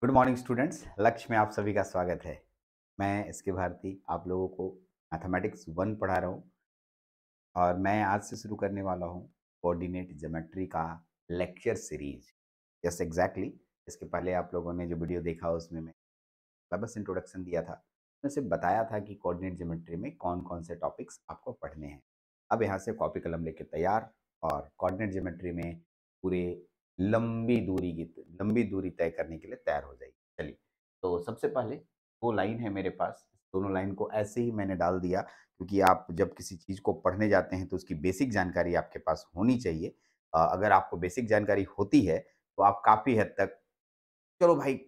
Good morning students, लक्ष्य में आप सभी का स्वागत है। मैं इसके भारती आप लोगों को मैथमेटिक्स 1 पढ़ा रहा हूँ और मैं आज से शुरू करने वाला हूँ कोऑर्डिनेट ज्योमेट्री का लेक्चर सीरीज। Yes exactly. इसके पहले आप लोगों ने जो वीडियो देखा उसमें मैं बस इंट्रोडक्शन दिया था। मैं सिर्फ बताया था कि कोऑर्डिनेट ज्योमेट्री में कौन कौन से टॉपिक्स आपको पढ़ने हैं। अब यहाँ से कॉपी कलम लेके तैयार और कोऑर्डिनेट ज्योमेट्री में पूरे लंबी दूरी तय करने के लिए तैयार हो जाइए। चलिए, तो सबसे पहले 2 लाइन है मेरे पास। दोनों लाइन को ऐसे ही मैंने डाल दिया क्योंकि आप जब किसी चीज़ को पढ़ने जाते हैं तो उसकी बेसिक जानकारी आपके पास होनी चाहिए। अगर आपको बेसिक जानकारी होती है तो आप काफ़ी हद तक, चलो भाई,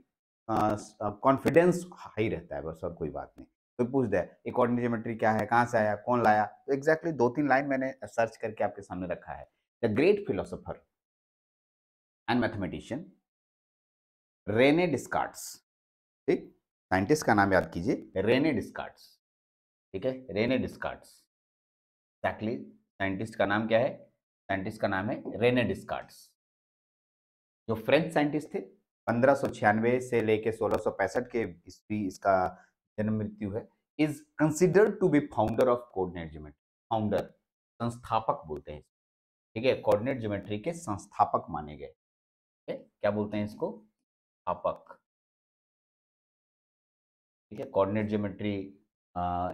कॉन्फिडेंस हाई रहता है, बस और कोई बात नहीं। कोई पूछ दे ये कोऑर्डिनेट ज्योमेट्री क्या है, कहाँ से आया, कौन लाया, तो एग्जैक्टली 2-3 लाइन मैंने सर्च करके आपके सामने रखा है। The great philosopher and mathematician Rene Descartes. ठीक, साइंटिस्ट का नाम याद कीजिए, रेने डिस्कार्ड्स। ठीक है, रेने डिस्कार्ड्स। एग्जैक्टली, साइंटिस्ट का नाम क्या है? साइंटिस्ट का नाम है रेने डिस्कार्ड्स, जो फ्रेंच साइंटिस्ट थे। 1596 से लेके 1665 के ईस्वी इसका जन्म मृत्यु है। Is considered to be founder of coordinate geometry. Founder, संस्थापक बोलते हैं। ठीक है, कोऑर्डिनेट ज्योमेट्री के संस्थापक माने गए। क्या बोलते हैं इसको? स्थापक। ठीक है, कोऑर्डिनेट ज्योमेट्री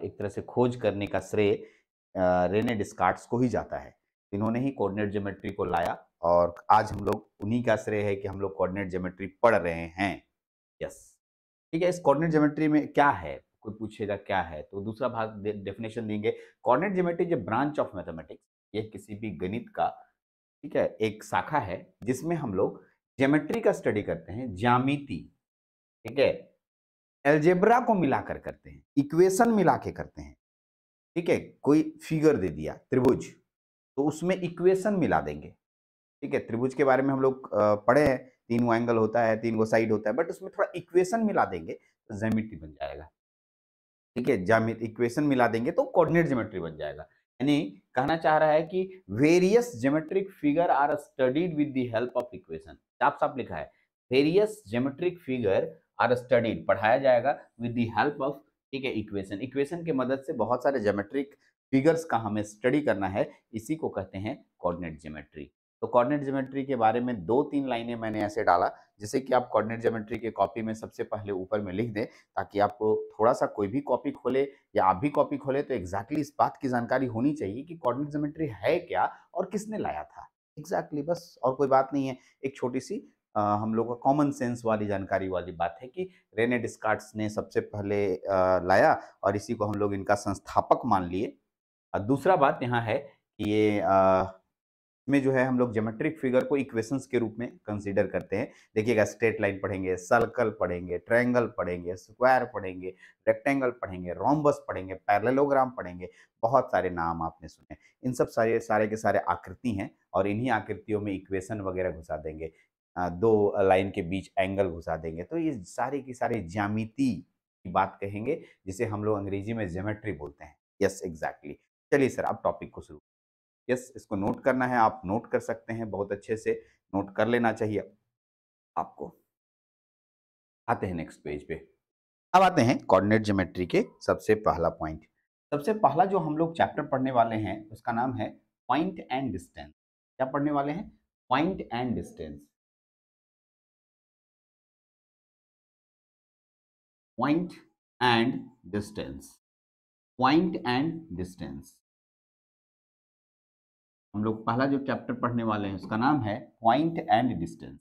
एक तरह से खोज करने का श्रेय रेने डिस्कार्ड्स को ही जाता है। इन्होंने ही कोऑर्डिनेट ज्योमेट्री को लाया और आज हम लोग उन्हीं का श्रेय है कि हम लोग कोऑर्डिनेट ज्योमेट्री पढ़ रहे हैं। यस। ठीक है, इस कोऑर्डिनेट ज्योमेट्री में क्या है? कोई पूछेगा क्या है, तो दूसरा भाग डेफिनेशन देंगे। Coordinate geometry is branch of mathematics. ये किसी भी गणित का, ठीक है, एक शाखा है जिसमें हम लोग ज्योमेट्री का स्टडी करते हैं, ज्यामिति। ठीक है, अलजेब्रा को मिलाकर करते हैं, इक्वेशन मिला के करते हैं। ठीक है, कोई फिगर दे दिया त्रिभुज, तो उसमें इक्वेशन मिला देंगे। ठीक है, त्रिभुज के बारे में हम लोग पढ़े हैं, 3 गो एंगल होता है, 3 गो साइड होता है, बट उसमें थोड़ा इक्वेशन मिला देंगे तो ज्यामिति बन जाएगा। ठीक है, ज्यामिति इक्वेशन मिला देंगे तो कोऑर्डिनेट ज्योमेट्री बन जाएगा। यानी कहना चाह रहा है कि various geometric figure are studied with the help of equation. साफ साफ लिखा है, various geometric figure are studied, पढ़ाया जाएगा विद द हेल्प ऑफ, ठीक है, इक्वेशन। इक्वेशन की मदद से बहुत सारे ज्योमेट्रिक फिगर्स का हमें स्टडी करना है, इसी को कहते हैं कोऑर्डिनेट ज्योमेट्री। तो कोऑर्डिनेट ज्योमेट्री के बारे में 2-3 लाइनें मैंने ऐसे डाला जैसे कि आप कोऑर्डिनेट ज्योमेट्री के कॉपी में सबसे पहले ऊपर में लिख दें, ताकि आपको थोड़ा-सा कोई भी कॉपी खोले या आप भी कॉपी खोले तो एग्ज़ैक्टली इस बात की जानकारी होनी चाहिए कि कोऑर्डिनेट ज्योमेट्री है क्या और किसने लाया था। एग्ज़ैक्टली, बस और कोई बात नहीं है। एक छोटी-सी हम लोग का कॉमन सेंस वाली जानकारी वाली बात है कि रेने डिस्कार्ड्स ने सबसे पहले लाया और इसी को हम लोग इनका संस्थापक मान लिए। दूसरा बात यहाँ है कि ये में जो है हम लोग ज्योमेट्रिक फिगर को इक्वेशंस के रूप में कंसीडर करते हैं। देखिएगा, स्ट्रेट लाइन पढ़ेंगे, सर्कल पढ़ेंगे, ट्रायंगल पढ़ेंगे, स्क्वायर पढ़ेंगे, रेक्टेंगल पढ़ेंगे, रोम्बस पढ़ेंगे, पैरेललोग्राम पढ़ेंगे, बहुत सारे नाम आपने सुने। इन सब सारे सारे के सारे आकृति हैं और इन्हीं आकृतियों में इक्वेशन वगैरह घुसा देंगे। 2 लाइन के बीच एंगल घुसा देंगे, तो ये सारी की सारी ज्यामिति की बात कहेंगे, जिसे हम लोग अंग्रेजी में ज्योमेट्री बोलते हैं। Yes exactly. चलिए सर, अब टॉपिक को शुरू। यस, इसको नोट करना है, आप नोट कर सकते हैं, बहुत अच्छे से नोट कर लेना चाहिए आपको। आते हैं नेक्स्ट पेज पे। अब आते हैं कोऑर्डिनेट ज्योमेट्री के सबसे पहला पॉइंट। सबसे पहला जो हम लोग चैप्टर पढ़ने वाले हैं उसका नाम है पॉइंट एंड डिस्टेंस। क्या पढ़ने वाले हैं? Point and distance. Point and distance. Point and distance. हम लोग पहला जो चैप्टर पढ़ने वाले हैं उसका नाम है point and distance.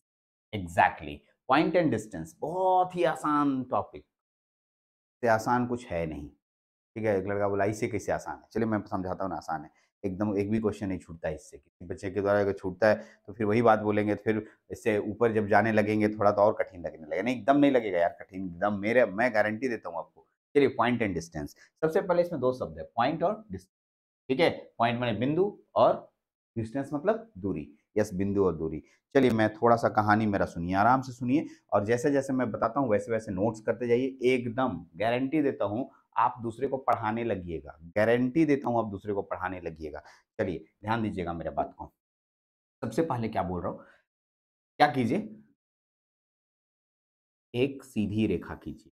Exactly, point and distance बहुत ही आसान टॉपिक, से आसान कुछ है नहीं। ठीक है, एक लड़का बोला इससे कैसे आसान है? चलिए मैं समझाता हूँ ना, आसान है। एकदम एक भी क्वेश्चन नहीं छूटता है इससे। किसी बच्चे के द्वारा अगर छूटता है तो फिर वही बात बोलेंगे, तो फिर इससे ऊपर जब जाने लगेंगे थोड़ा तो और कठिन लगने लगेगा। नहीं, एकदम नहीं लगेगा यार कठिन, एकदम मेरे मैं गारंटी देता हूँ आपको। चलिए, पॉइंट एंड डिस्टेंस। सबसे पहले इसमें 2 शब्द है, पॉइंट और डिस्टेंस। ठीक है, पॉइंट माने बिंदु और डिस्टेंस मतलब दूरी। यस, बिंदु और दूरी। चलिए, मैं थोड़ा-सा कहानी मेरा सुनिए, आराम से सुनिए और जैसे-जैसे मैं बताता हूँ वैसे-वैसे नोट्स करते जाइए। एकदम गारंटी देता हूँ आप दूसरे को पढ़ाने लगिएगा। गारंटी देता हूँ आप दूसरे को पढ़ाने लगिएगा। चलिए, ध्यान दीजिएगा मेरे बात को। सबसे पहले क्या बोल रहा हूँ, क्या कीजिए एक सीधी रेखा खींचिए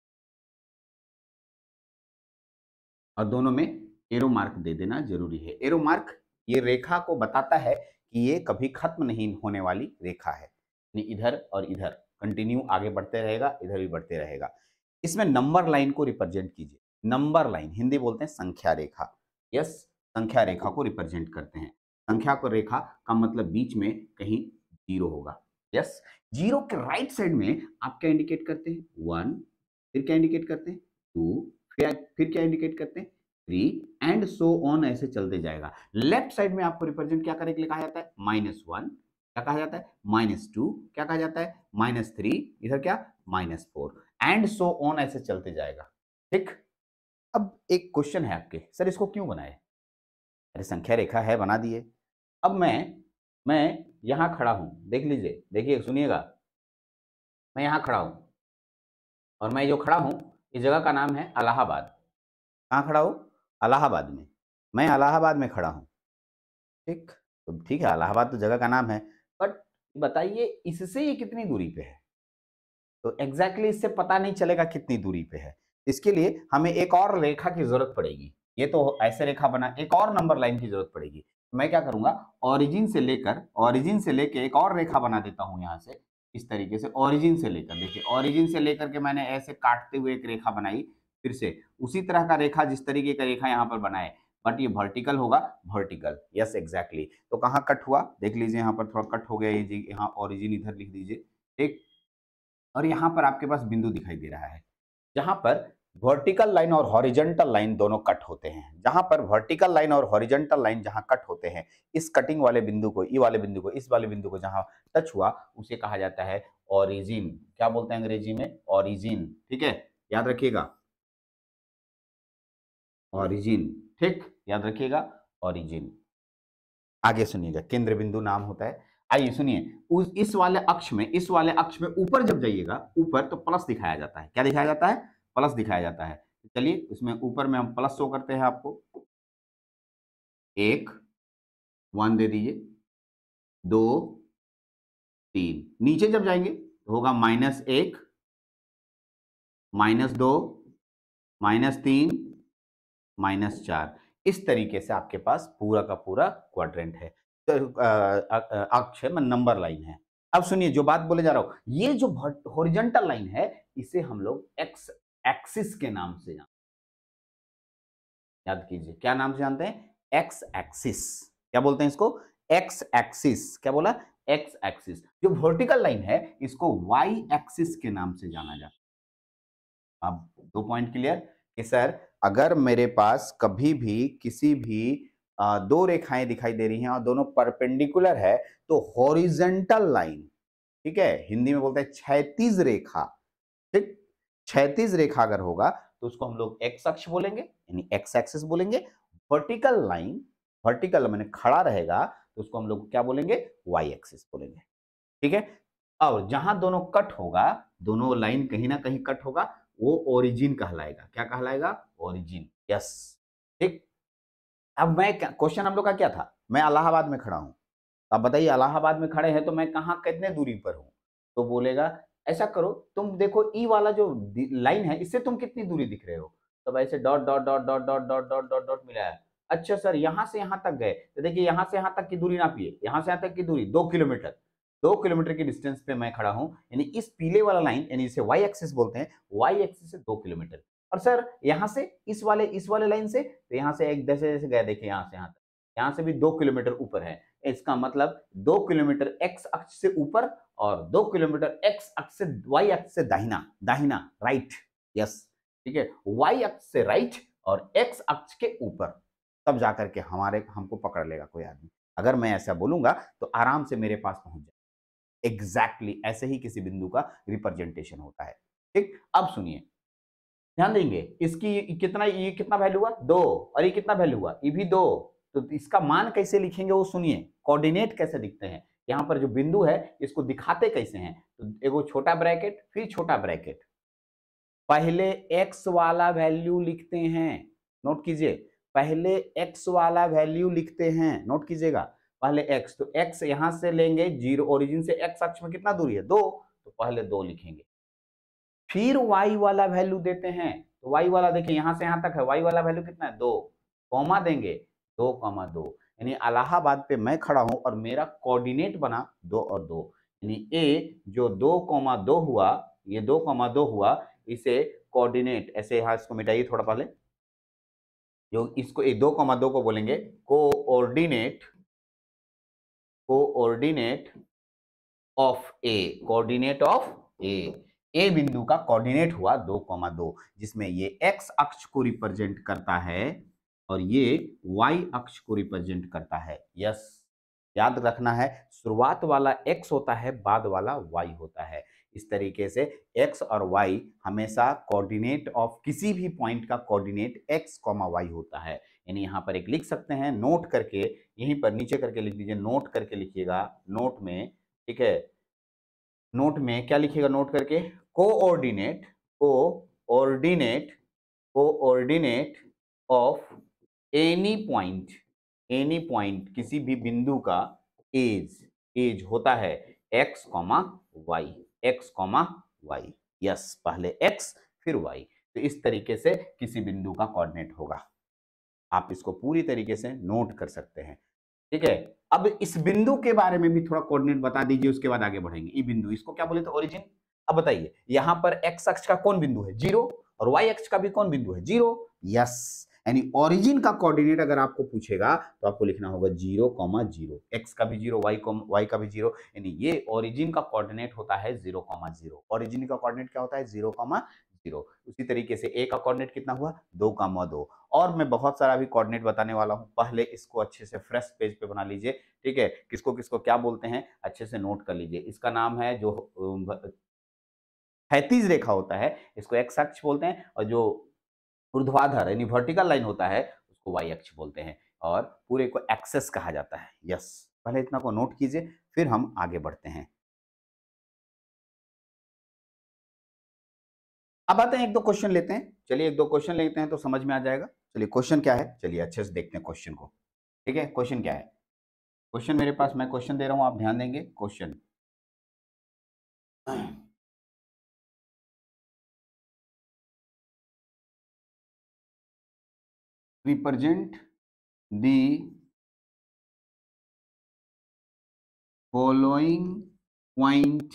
और दोनों में एरो मार्क दे देना जरूरी है। एरो मार्क ये रेखा को बताता है कि ये कभी खत्म नहीं होने वाली रेखा है, यानी इधर और इधर कंटिन्यू आगे बढ़ते रहेगा, इधर भी बढ़ते रहेगा। इसमें नंबर लाइन को रिप्रेजेंट कीजिए। नंबर लाइन हिंदी बोलते हैं संख्या रेखा। यस, संख्या रेखा को रिप्रेजेंट करते हैं। संख्या को रेखा का मतलब बीच में कहीं जीरो होगा। यस, जीरो के राइट साइड में आप क्या इंडिकेट करते हैं? 1, फिर क्या इंडिकेट करते हैं? 2, फिर क्या इंडिकेट करते हैं? 3 एंड सो ऑन, ऐसे चलते जाएगा। लेफ्ट साइड में आपको रिप्रेजेंट क्या करने के लिए कहा जाता है? -1, क्या कहा जाता है? -2, क्या कहा जाता है? -3, इधर क्या? -4 एंड सो ऑन, ऐसे चलते जाएगा। ठीक। अब एक क्वेश्चन है आपके, सर इसको क्यों बनाए? अरे संख्या रेखा है, बना दिए। अब मैं यहां खड़ा हूं, देख लीजिए, देखिए सुनिएगा, मैं यहां खड़ा हूं और मैं जो खड़ा हूं इस जगह का नाम है इलाहाबाद। कहाँ खड़ा हूं? इलाहाबाद में। मैं इलाहाबाद में खड़ा हूं। ठीक, तो ठीक है, इलाहाबाद तो जगह का नाम है, बट बताइए इससे ये कितनी दूरी पे है? तो एग्जैक्टली इससे पता नहीं चलेगा कितनी दूरी पे है। इसके लिए हमें एक और रेखा की जरूरत पड़ेगी। ये तो ऐसे रेखा बना, एक और नंबर लाइन की जरूरत पड़ेगी। मैं क्या करूंगा, ओरिजिन से लेकर एक और रेखा बना देता हूं यहां से, इस तरीके से ओरिजिन से लेकर, देखिए ओरिजिन से लेकर के मैंने ऐसे काटते हुए एक रेखा बनाई, फिर से उसी तरह का रेखा, जिस तरीके का रेखा यहाँ पर बनाए, बट ये वर्टिकल होगा, वर्टिकल। Yes exactly. तो कहाँ कट हुआ देख लीजिए, यहाँ पर थोड़ा कट हो गया, ये जी यहाँ ओरिजिन इधर लिख दीजिए। ठीक, और यहाँ पर आपके पास बिंदु दिखाई दे रहा है जहां पर वर्टिकल लाइन और हॉरिजॉन्टल लाइन दोनों कट होते हैं। जहां पर वर्टिकल लाइन और हॉरिजॉन्टल लाइन जहां कट होते हैं, इस कटिंग वाले बिंदु को, ई वाले बिंदु को, इस वाले बिंदु को जहां टच हुआ, उसे कहा जाता है ओरिजिन। क्या बोलते हैं अंग्रेजी में? ओरिजिन। ठीक है, याद रखिएगा, ओरिजिन। ठीक, याद रखिएगा, ओरिजिन। आगे सुनिएगा, केंद्र बिंदु नाम होता है। आइए सुनिए, उस इस वाले अक्ष में ऊपर जब जाइएगा, ऊपर तो प्लस दिखाया जाता है। क्या दिखाया जाता है? प्लस दिखाया जाता है। चलिए इसमें ऊपर में हम प्लस शो करते हैं आपको। 1 1 दे दीजिए, 2 3। नीचे जब जाएंगे तो होगा -1, -2, -3, -4। इस तरीके से आपके पास पूरा का पूरा क्वाड्रेंट है, अक्ष है, नंबर लाइन है। अब सुनिए जो बात बोले जा रहा हूं, ये जो हॉरिजॉन्टल लाइन है, इसे हम लोग एक्स एक्सिस के नाम से जानते हैं। याद कीजिए, क्या नाम से जानते हैं? X axis. क्या बोलते हैं इसको? X axis. क्या बोला? X axis. जो वर्टिकल लाइन है, इसको वाई एक्सिस के नाम से जाना जाता है। अब 2 पॉइंट क्लियर कि सर अगर मेरे पास कभी भी किसी भी 2 रेखाएं दिखाई दे रही हैं और दोनों परपेंडिकुलर है, तो हॉरिजॉन्टल लाइन, ठीक है, हिंदी में बोलते हैं क्षैतिज रेखा। ठीक, क्षैतिज रेखा अगर होगा तो उसको हम लोग एक्स अक्ष बोलेंगे, यानी एक्स एक्सिस बोलेंगे। वर्टिकल लाइन, वर्टिकल माने खड़ा रहेगा, तो उसको हम लोग क्या बोलेंगे? वाई एक्सिस बोलेंगे। ठीक है, और जहां दोनों कट होगा, दोनों लाइन कहीं ना कहीं कट होगा, वो ओरिजिन कहलाएगा। क्या कहलाएगा? ओरिजिन। यस। ठीक, अब मैं क्वेश्चन हम लोग का क्या था? मैं इलाहाबाद में खड़ा हूं, अब बताइए इलाहाबाद में खड़े हैं तो मैं कहाँ कितने दूरी पर हूँ? तो बोलेगा ऐसा करो, तुम देखो ई वाला जो लाइन है, इससे तुम कितनी दूरी दिख रहे हो? तब ऐसे dot dot dot dot dot dot dot dot dot मिलाया। अच्छा सर यहाँ से यहाँ तक गए, तो देखिए यहाँ से यहाँ तक की दूरी नापिए, यहाँ से यहाँ तक की दूरी 2 किलोमीटर। 2 किलोमीटर की डिस्टेंस पे मैं खड़ा हूँ, यानी इस पीले वाला लाइन, यानी इसे वाई एक्सिस बोलते हैं, वाई एक्सिस से 2 किलोमीटर। और सर यहाँ से इस वाले लाइन से, तो यहाँ से एक जैसे जैसे गए, देखिए यहाँ से यहाँ तक, यहाँ से भी 2 किलोमीटर ऊपर है। इसका मतलब 2 किलोमीटर एक्स अक्ष से ऊपर और 2 किलोमीटर एक्स अक्ष से, वाई अक्ष से दाहिना, दाहिना राइट। यस, ठीक है, वाई अक्ष से राइट और एक्स अक्ष के ऊपर, तब जाकर के हमको पकड़ लेगा कोई आदमी। अगर मैं ऐसा बोलूंगा तो आराम से मेरे पास पहुंच जाए। एग्जैक्टली ऐसे ही किसी बिंदु का रिप्रेजेंटेशन होता है। ठीक, अब सुनिए, ध्यान देंगे, इसकी ये कितना वैल्यू हुआ? 2, और ये कितना वैल्यू हुआ? ये भी 2। तो इसका मान कैसे लिखेंगे वो सुनिए, कोऑर्डिनेट कैसे दिखते हैं, यहाँ पर जो बिंदु है इसको दिखाते कैसे हैं? तो एगो छोटा ब्रैकेट, फिर छोटा ब्रैकेट, पहले x वाला वैल्यू लिखते हैं, नोट कीजिए, पहले x वाला वैल्यू लिखते हैं, नोट कीजिएगा, पहले x, तो x यहां से लेंगे 0, ओरिजिन से x अक्ष में कितना दूरी है? 2, तो पहले 2 लिखेंगे। फिर y वाला वैल्यू देते हैं। तो y वाला देखिए यहां से यहां तक है, y वाला वैल्यू कितना है 2, कॉमा देंगे 2,2, यानी इलाहाबाद पे मैं खड़ा हूं और मेरा कोऑर्डिनेट बना 2 और 2, यानी a जो 2,2 हुआ, ये 2,2 हुआ, इसे कोऑर्डिनेट ऐसे यहां इसको मिटाइए थोड़ा पहले, जो इसको 2,2 को बोलेंगे coordinate, coordinate of A, coordinate of A बिंदु का कोऑर्डिनेट हुआ 2,2, जिसमें ये एक्स अक्ष को रिप्रेजेंट करता है और ये वाई अक्ष को रिप्रेजेंट करता है। यस, याद रखना है, शुरुआत वाला एक्स होता है, बाद वाला वाई होता है। इस तरीके से एक्स और वाई हमेशा कोऑर्डिनेट ऑफ किसी भी पॉइंट का कोऑर्डिनेट एक्स कॉमा वाई होता है। यानी यहाँ पर एक लिख सकते हैं नोट करके, यहीं पर नीचे करके लिख दीजिए, नोट करके लिखिएगा नोट में, ठीक है। नोट में क्या लिखिएगा नोट करके, coordinate, coordinate, coordinate of any point, any point किसी भी बिंदु का एज होता है x comma y, x comma y. Yes, पहले एक्स फिर वाई, तो इस तरीके से किसी बिंदु का कोऑर्डिनेट होगा। आप इसको पूरी तरीके से नोट कर सकते हैं, ठीक है। अब इस बिंदु के बारे में भी थोड़ा कोऑर्डिनेट बता दीजिए, उसके बाद आगे बढ़ेंगे। ये बिंदु, इसको क्या बोले थे, ओरिजिन। अब बताइए यहां पर एक्स अक्ष का कौन बिंदु है, 0, और वाई अक्ष का भी कौन बिंदु है, 0। यस, यानी ओरिजिन का कोऑर्डिनेट अगर आपको पूछेगा तो आपको लिखना होगा 0,0, एक्स का भी 0, वाई का भी 0, यानी ये ओरिजिन का कोऑर्डिनेट होता है 0,0। ओरिजिन का कोऑर्डिनेट क्या होता है, 0,0। उसी तरीके से ए का कोऑर्डिनेट कितना हुआ, 2,2। और मैं बहुत सारा भी कोऑर्डिनेट बताने वाला हूं, पहले इसको अच्छे से फ्रेश पेज पे बना लीजिए, ठीक है। किसको किसको क्या बोलते हैं अच्छे से नोट कर लीजिए। इसका नाम है जो क्षैतिज रेखा होता है, इसको एक्स अक्ष बोलते हैं, और जो ऊर्ध्वाधर यानी वर्टिकल लाइन होता है उसको वाई अक्ष बोलते हैं, और पूरे को एक्सेस कहा जाता है। यस, पहले इतना को नोट कीजिए, फिर हम आगे बढ़ते हैं। अब आते हैं, एक दो क्वेश्चन लेते हैं। चलिए एक दो क्वेश्चन लेते हैं तो समझ में आ जाएगा। चलिए क्वेश्चन क्या है, चलिए अच्छे से देखते हैं क्वेश्चन को, ठीक है। क्वेश्चन क्या है, क्वेश्चन मेरे पास, मैं क्वेश्चन दे रहा हूं, आप ध्यान देंगे। Question, represent the following point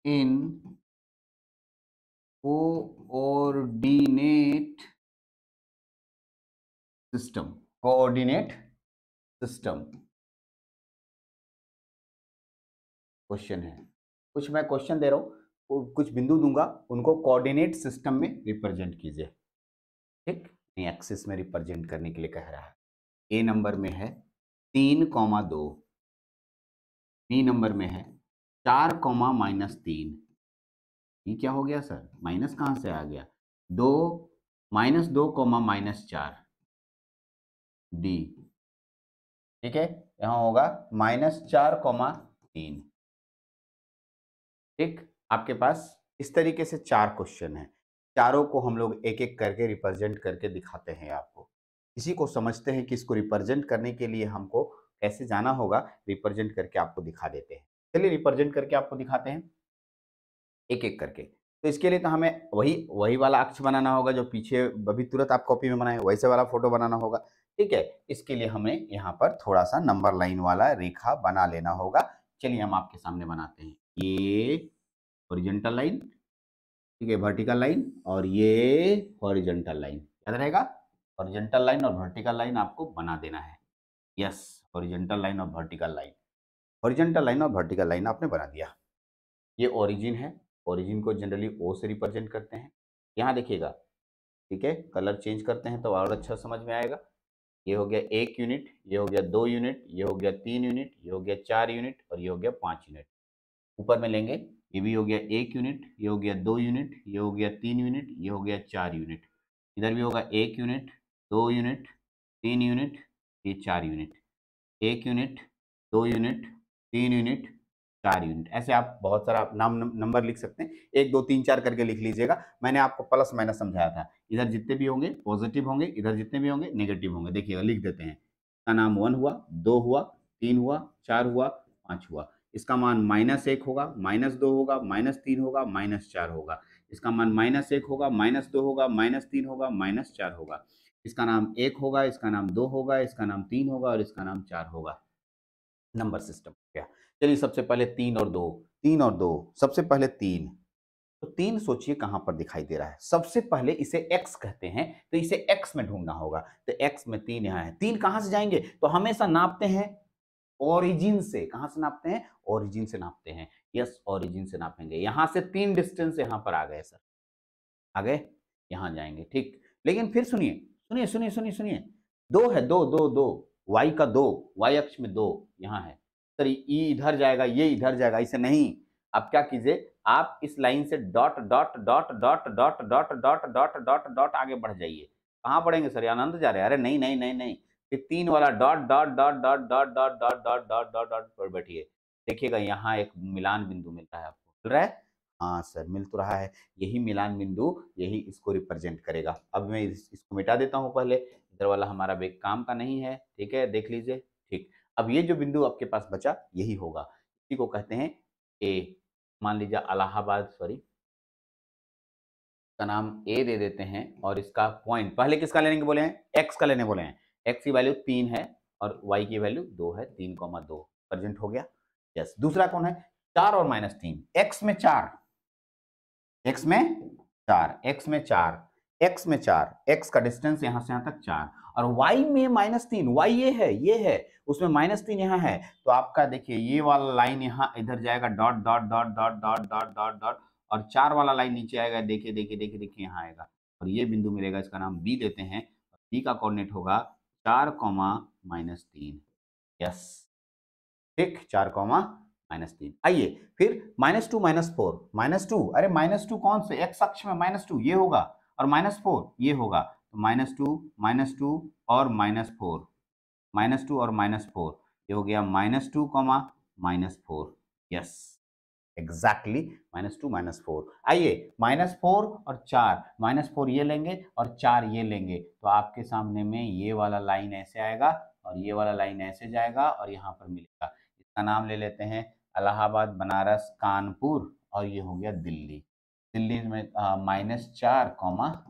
in coordinate system, coordinate system question है। कुछ मैं क्वेश्चन दे रहा हूं, कुछ बिंदु दूंगा, उनको कोऑर्डिनेट सिस्टम में रिप्रेजेंट कीजिए, ठीक। एक्सिस में रिप्रेजेंट करने के लिए कह रहा है। ए नंबर में है 3,2, बी नंबर में है 4,-3। ये क्या हो गया सर, माइनस कहां से आ गया, 2 -2, -4, डी, ठीक है। यहां होगा -4,3, ठीक। आपके पास इस तरीके से 4 क्वेश्चन है, चारों को हम लोग एक एक करके रिप्रेजेंट करके दिखाते हैं आपको। इसी को समझते हैं कि इसको रिप्रेजेंट करने के लिए हमको कैसे जाना होगा, रिप्रेजेंट करके आपको दिखा देते हैं। चलिए रिप्रेजेंट करके आपको दिखाते हैं एक एक करके। तो इसके लिए तो हमें वही वही वाला अक्ष बनाना होगा जो पीछे अभी तुरंत आप कॉपी में बनाए, वैसे वाला फोटो बनाना होगा, ठीक है। इसके लिए हमें यहाँ पर थोड़ा सा नंबर लाइन वाला रेखा बना लेना होगा। चलिए हम आपके सामने बनाते हैं। ये हॉरिजॉन्टल लाइन, ठीक है, वर्टिकल लाइन, और ये हॉरिजॉन्टल लाइन, याद रहेगा। हॉरिजॉन्टल लाइन और वर्टिकल लाइन आपको बना देना है। यस, हॉरिजॉन्टल लाइन और वर्टिकल लाइन, हॉरिजॉन्टल लाइन और वर्टिकल लाइन आपने बना दिया। ये ओरिजिन है, ओरिजिन को जनरली ओ से रिप्रेजेंट करते हैं। यहाँ देखिएगा, ठीक है, कलर चेंज करते हैं तो और अच्छा समझ में आएगा। ये हो गया 1 यूनिट, ये हो गया 2 यूनिट, ये हो गया 3 यूनिट, ये हो गया 4 यूनिट, और ये हो गया 5 यूनिट। ऊपर में लेंगे, ये भी हो गया 1 यूनिट, ये हो गया 2 यूनिट, ये हो गया 3 यूनिट, ये हो गया 4 यूनिट। इधर भी होगा 1 यूनिट, 2 यूनिट, 3 यूनिट, ये 4 unit, 1 unit, 2 unit, 3 unit, 4 unit. ऐसे आप बहुत सारा नाम नंबर लिख सकते हैं, 1 2 3 4 करके लिख लीजिएगा। मैंने आपको प्लस माइनस समझाया था, इधर जितने भी होंगे पॉजिटिव होंगे, इधर जितने भी होंगे नेगेटिव होंगे। देखिएगा लिख देते हैं, इसका नाम 1 हुआ, 2 हुआ, 3 हुआ, 4 हुआ, 5 हुआ। इसका मान -1 होगा, -2 होगा, -3 होगा, -4 होगा। इसका मान -1 होगा, -2 होगा, -3 होगा, -4 होगा। इसका नाम 1 होगा, इसका नाम 2 होगा, इसका नाम 3 होगा और इसका नाम 4 होगा। नंबर सिस्टम हो गया। चलिए सबसे पहले 3 और 2, 3 और 2, सबसे पहले 3। तो 3 सोचिए कहाँ पर दिखाई दे रहा है? सबसे पहले इसे x कहते हैं, तो इसे x में ढूँढना होगा। तो x में 3 यहाँ है। 3 कहाँ से जाएँगे? तो हमेशा नापते हैं ओरिजिन से। कहाँ से नापते हैं? ओरिजिन से नापते हैं। यस, ओरिजिन से नापेंगे। यहाँ से 3 डिस्टेंस यहाँ पर आ गए सर। आ गए? यहाँ जाएँगे, ठीक। लेकिन फिर सुनिए, सुनिए, सुनिए, सुनिए, सुनिए। 2 है, 2, 2, 2, y का 2, y अक्ष में 2 यहाँ है। सर ये इधर जाएगा, ये इधर जाएगा, ऐसे नहीं। आप क्या कीजिए, आप इस लाइन से dot, dot, dot, dot, dot, dot, dot, dot, dot, dot आगे बढ़ जाइए। कहाँ बढ़ेंगे सर? आनंद जा रहे हैं? अरे नहीं, नहीं, नहीं, नहीं। फिर 3 वाला dot, dot, dot, dot, dot, dot, dot, dot, dot, dot, dot पर बैठिए। देखिएगा यहाँ एक मिलान बिंदु मिल रहा है आपको। मिल रहा है? हाँ सर, मिल तो रहा है। यही मिलान बिंदु, यही इसको रिप्रेजेंट करेगा। अब मैं इसको मिटा देता हूँ पहले। इधर वाला हमारा वेग काम का नहीं है, ठीक है? देख लीजिए, ठीक। अब ये जो बिंदु आपके पास बचा, यही होगा। इसी को कहते हैं ए। मान लीजिए इलाहाबाद, सॉरी, का नाम ए दे देते हैं और इसका पॉइंट पहले किसका लेने के बोले हैं? एक्स का लेने बोले हैं। एक्स की वैल्यू 3 है और वाई की वैल्यू 2 है। 3,2 प्रेजेंट हो गया। यस। दूसरा कौन है? 4 और -3। एक्स में 4, एक्स में 4, एक्स में 4, एक्स में 4, एक्स का डिस्टेंस यहां से यहां तक 4 और वाई में -3। वाई ये है, उसमें -3 यहाँ है। तो आपका देखिए ये वाला लाइन यहाँ इधर जाएगा, dot, dot, dot, dot, dot, dot, dot, dot, और 4 वाला लाइन नीचे आएगा। देखिए, देखिए, देखिए, देखिए, यहाँ आएगा और ये बिंदु मिलेगा। इसका नाम बी देते हैं। बी का कोऑर्डिनेट होगा 4, -3। यस, ठीक। 4, -3। आइए फिर -2, -4, -2। अरे -2 कौन से? एक्स अक्ष में -2 ये होगा और -4 ये होगा। तो -2, -2 और -4, -2 और -4 ये हो गया -2, -4। Yes, exactly -2, -4। आइए -4 और 4, -4 ये लेंगे और 4 ये लेंगे तो आपके सामने में ये वाला लाइन ऐसे आएगा और ये वाला लाइन ऐसे जाएगा और यहाँ पर मिलेगा। इसका नाम ले लेते हैं इलाहाबाद, बनारस, कानपुर और ये हो गया दिल्ली। दिल्ली में -4,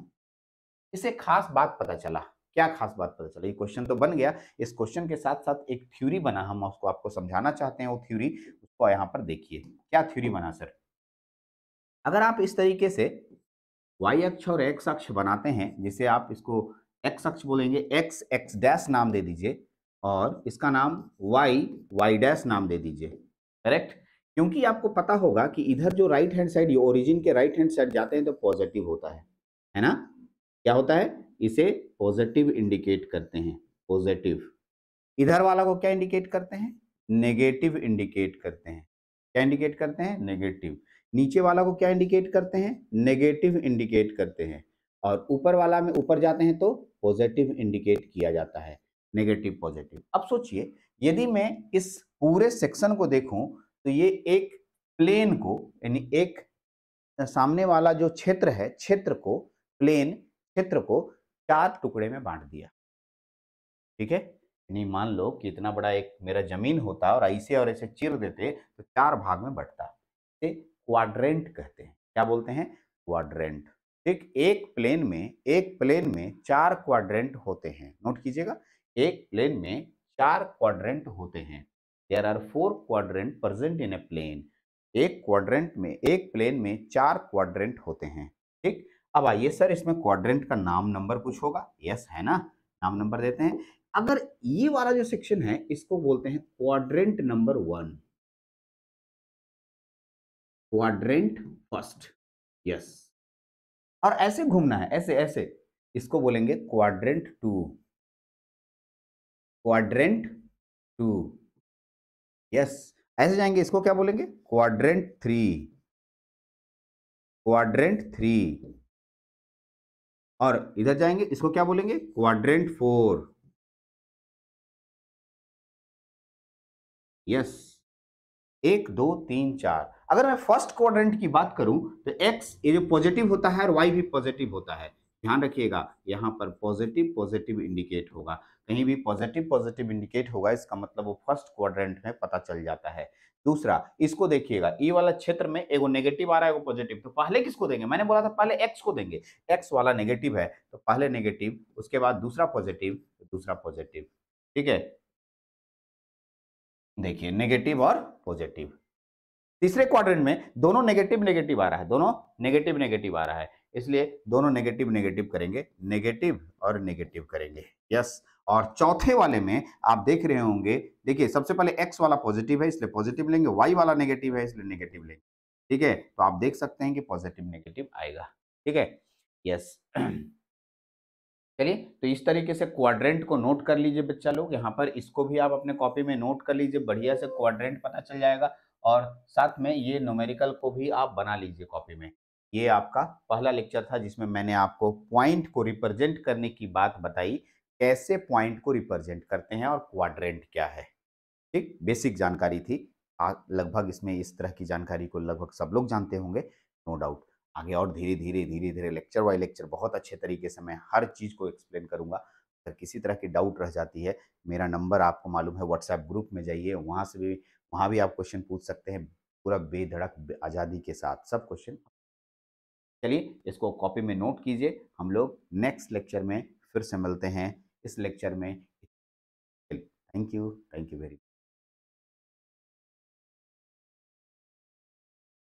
इसे खास बात पता चला। क्या खास बात पता चला? ये क्वेश्चन तो बन गया। इस क्वेश्चन के साथ साथ एक थ्योरी बना, हम उसको आपको समझाना चाहते हैं। वो थ्योरी, उसको यहाँ पर देखिए। क्या थ्योरी बना सर? अगर आप इस तरीके से y अक्ष और x अक्ष बनाते हैं, जिसे आप इसको x अक्ष बोलेंगे, x x डैश नाम दे दीजिए और इसका नाम y y डैश नाम दे दीजिए। करेक्ट? क्योंकि आपको पता होगा कि इधर जो राइट हैंड साइड, ओरिजिन के राइट हैंड साइड जाते हैं तो पॉजिटिव होता है ना? क्या होता है? इसे पॉजिटिव इंडिकेट करते हैं, पॉजिटिव। इधर वाला को क्या इंडिकेट करते हैं? नेगेटिव इंडिकेट करते हैं। क्या इंडिकेट करते हैं? नेगेटिव। नीचे वाला को क्या इंडिकेट करते हैं? नेगेटिव इंडिकेट करते हैं। और ऊपर वाला में ऊपर जाते हैं तो पॉजिटिव इंडिकेट किया जाता है, नेगेटिव पॉजिटिव। अब सोचिए, यदि मैं इस पूरे सेक्शन को देखूं तो ये एक प्लेन को, यानी एक सामने वाला जो क्षेत्र है, क्षेत्र को, प्लेन क्षेत्र को 4 टुकड़े में बांट दिया। ठीक है? यानी मान लो कि इतना बड़ा एक मेरा जमीन होता और ऐसे चीर देते तो 4 भाग में बंटता। इसे क्वाड्रेंट कहते हैं। क्या बोलते हैं? क्वाड्रेंट। ठीक, एक प्लेन में 4 क्वाड्रेंट होते हैं। नोट कीजिएगा, एक प्लेन में 4 क्वाड्रेंट होते हैं। There are 4 quadrant present in a plane. एक प्लेन में 4 क्वाड्रेंट होते हैं। ठीक, अब आइए सर, इसमें क्वाड्रेंट का नाम नंबर कुछ होगा? यस, है ना? नाम नंबर देते हैं। अगर ये वाला जो सेक्शन है, इसको बोलते हैं quadrant number 1, quadrant first. Yes, और ऐसे घूमना है, ऐसे ऐसे, इसको बोलेंगे क्वाड्रेंट 2, क्वाड्रेंट 2। यस, ऐसे जाएंगे, इसको क्या बोलेंगे? Quadrant 3, quadrant 3। और इधर जाएंगे, इसको क्या बोलेंगे? क्वाड्रेंट 4। यस, 1, 2, 3, 4। अगर मैं फर्स्ट क्वाड्रेंट की बात करूं तो एक्स ये जो पॉजिटिव होता है और वाई भी पॉजिटिव होता है। ध्यान रखिएगा, यहां पर पॉजिटिव पॉजिटिव इंडिकेट होगा। कहीं भी पॉजिटिव पॉजिटिव इंडिकेट होगा, इसका मतलब वो फर्स्ट क्वाड्रेंट में पता चल जाता है। दूसरा इसको देखिएगा, ई वाला क्षेत्र में एगो नेगेटिव आ रहा है, एगो पॉजिटिव, तो पहले किसको देंगे? मैंने बोला था पहले एक्स को देंगे। एक्स वाला नेगेटिव है तो पहले नेगेटिव, उसके बाद दूसरा पॉजिटिव, दूसरा पॉजिटिव। ठीक है, देखिए नेगेटिव और पॉजिटिव। तीसरे क्वाड्रेंट में दोनों नेगेटिव नेगेटिव आ रहा है, दोनों नेगेटिव नेगेटिव आ रहा है, इसलिए दोनों नेगेटिव नेगेटिव करेंगे, नेगेटिव और नेगेटिव करेंगे। यस, और चौथे वाले में आप देख रहे होंगे, देखिए सबसे पहले एक्स वाला पॉजिटिव है इसलिए पॉजिटिव लेंगे, वाई वाला नेगेटिव है इसलिए नेगेटिव लेंगे। ठीक है, तो आप देख सकते हैं कि पॉजिटिव नेगेटिव आएगा। ठीक है, यस। चलिए, तो इस तरीके से क्वाड्रेंट को नोट कर लीजिए बच्चा लोग, यहाँ पर इसको भी आप अपने कॉपी में नोट कर लीजिए, बढ़िया से क्वाड्रेंट पता चल जाएगा। और साथ में ये न्यूमेरिकल को भी आप बना लीजिए कॉपी में। ये आपका पहला लेक्चर था जिसमें मैंने आपको पॉइंट को रिप्रेजेंट करने की बात बताई, कैसे पॉइंट को रिप्रेजेंट करते हैं और क्वाड्रेंट क्या है। ठीक, बेसिक जानकारी थी। लगभग इसमें इस तरह की जानकारी को लगभग सब लोग जानते होंगे, नो डाउट। आगे और धीरे धीरे धीरे धीरे लेक्चर बाय लेक्चर बहुत अच्छे तरीके से मैं हर चीज़ को एक्सप्लेन करूंगा। अगर किसी तरह की डाउट रह जाती है, मेरा नंबर आपको मालूम है, व्हाट्सएप ग्रुप में जाइए, वहाँ भी आप क्वेश्चन पूछ सकते हैं, पूरा बेधड़क आज़ादी के साथ सब क्वेश्चन। चलिए, इसको कॉपी में नोट कीजिए, हम लोग नेक्स्ट लेक्चर में फिर से मिलते हैं। इस लेक्चर में थैंक यू वेरी